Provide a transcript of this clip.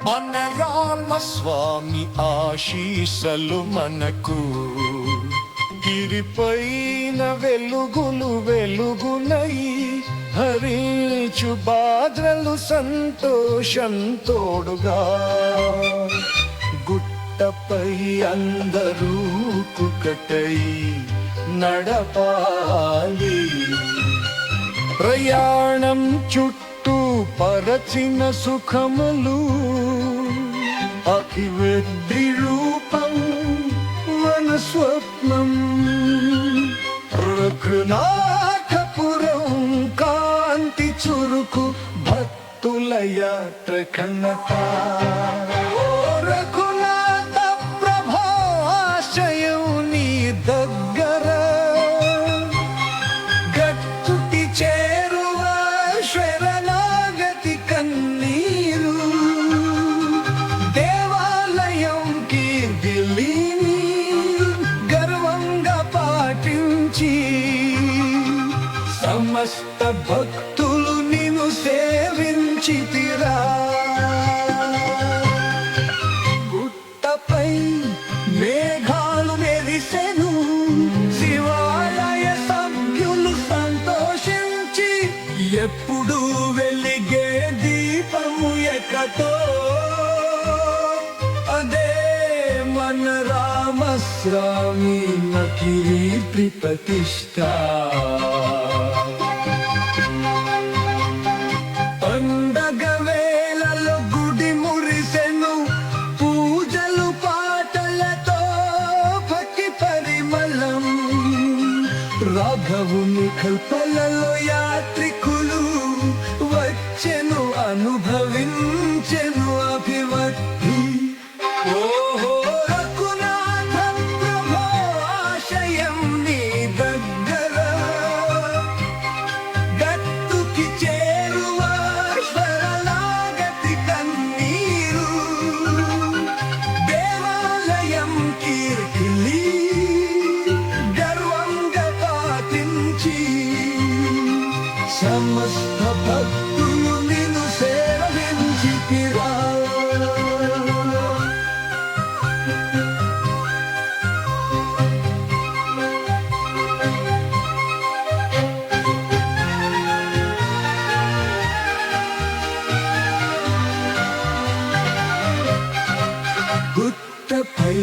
మన రామస్వామి ఆశీస్సులు మనకు గిరిపైన వెలుగులు వెలుగునై హరించు బాధలు సంతోషం తోడుగా గుట్టపై అందరూ కుకటై నడపాలి ప్రయాణం చుట్టూ పరచిన సుఖములు అభివృద్ధి రూపం వన స్వప్నం రఘునాథపురం కాంతి చురుకు భక్తుల యాత్ర కన్నత రఘునాథ ప్రభాశయం నీ దగ్గర గట్టుటి చేరువ శరణాగతి కన్నీరు దేవాలయం కీర్తిని గర్వంగా పాటించి సమస్త భక్తులు నిన్ను సేవించితిరా గుట్టపై మేఘాలు మెరిసెను శివాలయ సభ్యులు సంతోషించి ఎప్పుడు వెలిగే దీపము ఎక్కటో అదే మన రామస్వామి కీర్తి ప్రతిష్ట పండగ వేళలో గుడి మురిసెను పూజలు పాటలతో భక్తి పరిమళం రాఘవుని కల్పలలో యాత్రికులు వచ్చెను అనుభవించెను అభివృద్ధి ఓహో రఘునాథ ప్రభు ఆశయం నీ దగ్గర గట్టుకి చేరువ శరణాగతి కన్నీరు దేవాలయం కీర్తిని గర్వంగా పాటించి సమస్త భక్తులు నిన్ను సేవించితిరా గుట్టపై